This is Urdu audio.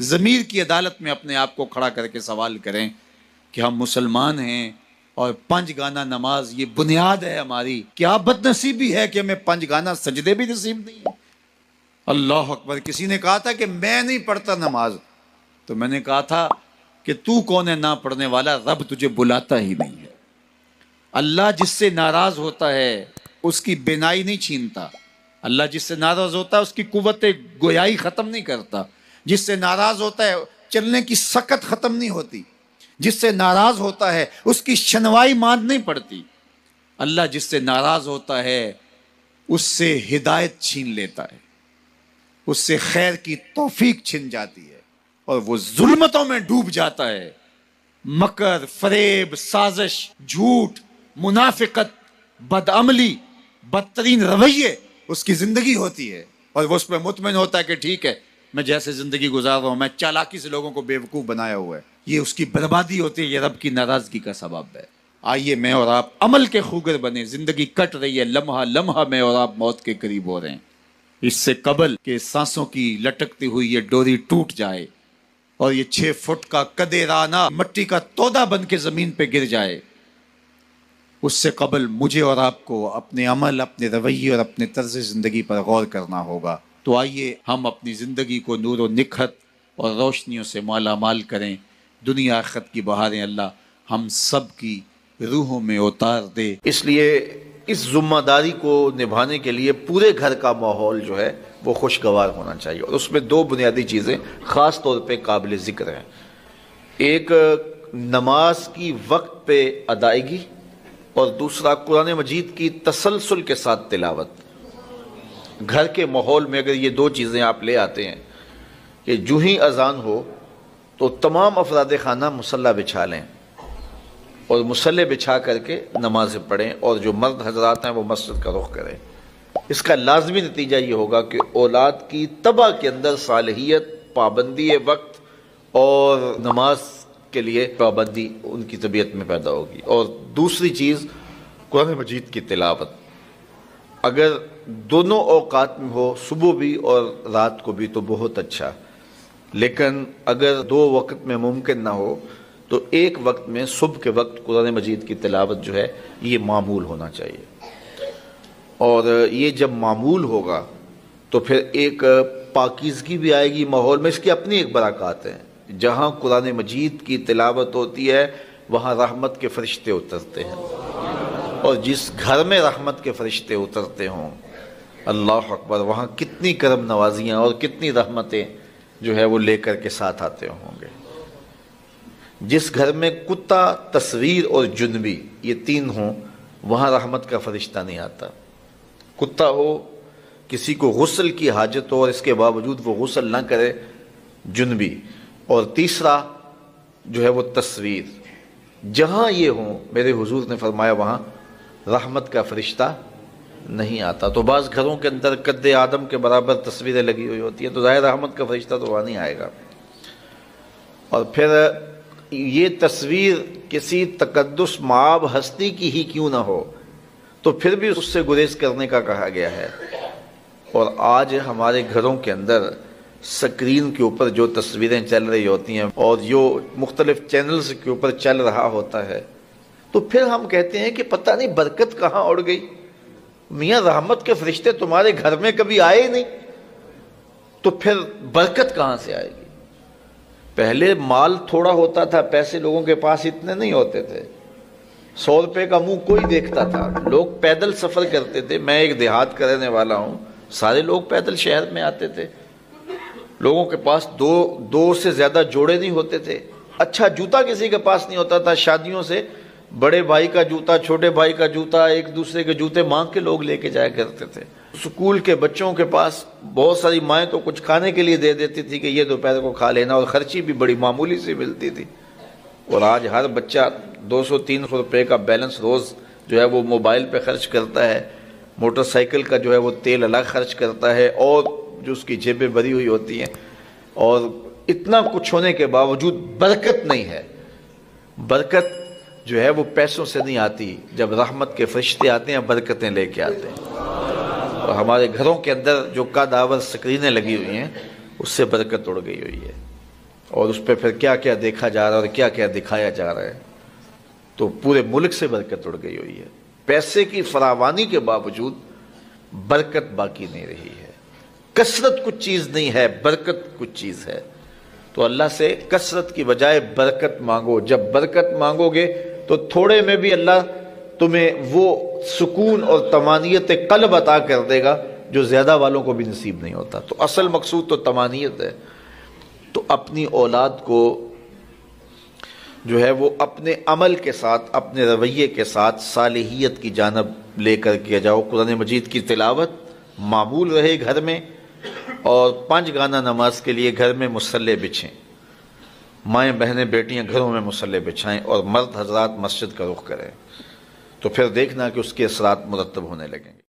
ضمیر کی عدالت میں اپنے آپ کو کھڑا کر کے سوال کریں کہ ہم مسلمان ہیں اور 5 گانا نماز یہ بنیاد ہے ہماری. کیا بد نصیبی ہے کہ ہمیں 5 گانا سجدے بھی نصیب نہیں ہے. اللہ اکبر. کسی نے کہا تھا کہ میں نہیں پڑھتا نماز، تو میں نے کہا تھا کہ تو کون ہے نہ پڑھنے والا، رب تجھے بلاتا ہی نہیں ہے. اللہ جس سے ناراض ہوتا ہے اس کی بینائی نہیں چھینتا. اللہ جس سے ناراض ہوتا ہے اس کی قوت گویائی ختم نہیں کرتا. جس سے ناراض ہوتا ہے چلنے کی سکت ختم نہیں ہوتی. جس سے ناراض ہوتا ہے اس کی شنوائی ماند نہیں پڑتی. اللہ جس سے ناراض ہوتا ہے اس سے ہدایت چھین لیتا ہے، اس سے خیر کی توفیق چھن جاتی ہے اور وہ ظلمتوں میں ڈوب جاتا ہے. مکر، فریب، سازش، جھوٹ، منافقت، بدعملی، بدترین رویے اس کی زندگی ہوتی ہے، اور وہ اس پہ مطمئن ہوتا ہے کہ ٹھیک ہے میں جیسے زندگی گزار رہا ہوں، میں چالاکی سے لوگوں کو بیوقوف بنایا ہوا ہے. یہ اس کی بربادی ہوتی ہے، یہ رب کی ناراضگی کا سبب ہے. آئیے میں اور آپ عمل کے خوگر بنے. زندگی کٹ رہی ہے، لمحہ لمحہ میں اور آپ موت کے قریب ہو رہے ہیں. اس سے قبل کہ سانسوں کی لٹکتی ہوئی یہ ڈوری ٹوٹ جائے اور یہ 6 فٹ کا کدے رانا مٹی کا تودا بن کے زمین پہ گر جائے، اس سے قبل مجھے اور آپ کو اپنے عمل، اپنے رویے اور اپنے طرز زندگی پر غور کرنا ہوگا. تو آئیے ہم اپنی زندگی کو نور و نکھت اور روشنیوں سے مالا مال کریں. دنیا آخرت کی بہاریں اللہ ہم سب کی روحوں میں اتار دے. اس لیے اس ذمہ داری کو نبھانے کے لیے پورے گھر کا ماحول جو ہے وہ خوشگوار ہونا چاہیے، اور اس میں 2 بنیادی چیزیں خاص طور پہ قابل ذکر ہیں. ایک نماز کی وقت پہ ادائیگی، اور دوسرا قرآن مجید کی تسلسل کے ساتھ تلاوت. گھر کے ماحول میں اگر یہ 2 چیزیں آپ لے آتے ہیں کہ جو ہی اذان ہو تو تمام افراد خانہ مصلی بچھا لیں اور مصلی بچھا کر کے نمازیں پڑھیں، اور جو مرد حضرات ہیں وہ مسجد کا رخ کریں. اس کا لازمی نتیجہ یہ ہوگا کہ اولاد کی طبع کے اندر صالحیت، پابندی وقت اور نماز کے لیے پابندی ان کی طبیعت میں پیدا ہوگی. اور دوسری چیز قرآن مجید کی تلاوت. اگر دونوں اوقات میں ہو، صبح بھی اور رات کو بھی، تو بہت اچھا. لیکن اگر 2 وقت میں ممکن نہ ہو تو ایک وقت میں صبح کے وقت قرآن مجید کی تلاوت جو ہے یہ معمول ہونا چاہیے. اور یہ جب معمول ہوگا تو پھر ایک پاکیزگی بھی آئے گی ماحول میں. اس کی اپنی ایک برکات ہیں. جہاں قرآن مجید کی تلاوت ہوتی ہے وہاں رحمت کے فرشتے اترتے ہیں، اور جس گھر میں رحمت کے فرشتے اترتے ہوں، اللہ اکبر، وہاں کتنی کرم نوازیاں اور کتنی رحمتیں جو ہے وہ لے کر کے ساتھ آتے ہوں گے. جس گھر میں کتا، تصویر اور جنبی یہ 3 ہوں وہاں رحمت کا فرشتہ نہیں آتا. کتا ہو، کسی کو غسل کی حاجت ہو اور اس کے باوجود وہ غسل نہ کرے، جنبی، اور تیسرا جو ہے وہ تصویر. جہاں یہ ہوں میرے حضور نے فرمایا وہاں رحمت کا فرشتہ نہیں آتا. تو بعض گھروں کے اندر قد آدم کے برابر تصویریں لگی ہوئی ہوتی ہیں، تو ظاہر رحمت کا فرشتہ تو وہاں نہیں آئے گا. اور پھر یہ تصویر کسی تقدس مآب ہستی کی ہی کیوں نہ ہو تو پھر بھی اس سے گریز کرنے کا کہا گیا ہے. اور آج ہمارے گھروں کے اندر سکرین کے اوپر جو تصویریں چل رہی ہوتی ہیں اور جو مختلف چینلز کے اوپر چل رہا ہوتا ہے، تو پھر ہم کہتے ہیں کہ پتہ نہیں برکت کہاں اڑ گئی. میاں رحمت کے فرشتے تمہارے گھر میں کبھی آئے نہیں تو پھر برکت کہاں سے آئے گی؟ پہلے مال تھوڑا ہوتا تھا، پیسے لوگوں کے پاس اتنے نہیں ہوتے تھے. 100 روپے کا منہ کوئی دیکھتا تھا. لوگ پیدل سفر کرتے تھے. میں ایک دیہات کا رہنے والا ہوں، سارے لوگ پیدل شہر میں آتے تھے. لوگوں کے پاس دو سے زیادہ جوڑے نہیں ہوتے تھے. اچھا جوتا کسی کے پاس نہیں ہوتا تھا. شادیوں سے بڑے بھائی کا جوتا، چھوٹے بھائی کا جوتا، ایک دوسرے کے جوتے مانگ کے لوگ لے کے جایا کرتے تھے. سکول کے بچوں کے پاس بہت ساری مائیں تو کچھ کھانے کے لیے دے دیتی تھی کہ یہ دوپہر کو کھا لینا، اور خرچی بھی بڑی معمولی سی ملتی تھی. اور آج ہر بچہ 200-300 روپے کا بیلنس روز جو ہے وہ موبائل پہ خرچ کرتا ہے، موٹر سائیکل کا جو ہے وہ تیل الگ خرچ کرتا ہے، اور جو اس کی جیبیں بھری ہوئی ہوتی ہیں. اور اتنا کچھ ہونے کے باوجود برکت نہیں ہے. برکت جو ہے وہ پیسوں سے نہیں آتی. جب رحمت کے فرشتے آتے ہیں برکتیں لے کے آتے ہیں. اور ہمارے گھروں کے اندر جو قد آور سکرینیں لگی ہوئی ہیں اس سے برکت اڑ گئی ہوئی ہے. اور اس پہ پھر کیا کیا دیکھا جا رہا ہے اور کیا کیا دکھایا جا رہا ہے، تو پورے ملک سے برکت اڑ گئی ہوئی ہے۔ پیسے کی فراوانی کے باوجود برکت باقی نہیں رہی ہے۔ کثرت کچھ چیز نہیں ہے، برکت کچھ چیز ہے۔ تو اللہ سے کثرت کی بجائے برکت مانگو۔ جب برکت مانگو گے تو تھوڑے میں بھی اللہ تمہیں وہ سکون اور طمانینت قلب عطا کر دے گا جو زیادہ والوں کو بھی نصیب نہیں ہوتا۔ تو اصل مقصود تو طمانینت ہے۔ تو اپنی اولاد کو جو ہے وہ اپنے عمل کے ساتھ، اپنے رویے کے ساتھ صالحیت کی جانب لے کر کیا جاؤ۔ قرآن مجید کی تلاوت معمول رہے گھر میں، اور 5 گانا نماز کے لیے گھر میں مصلی بچھیں۔ مائیں بہنیں بیٹیاں گھروں میں مصلی بچھائیں، اور مرد حضرات مسجد کا رخ کریں، تو پھر دیکھنا کہ اس کے اثرات مرتب ہونے لگیں گے۔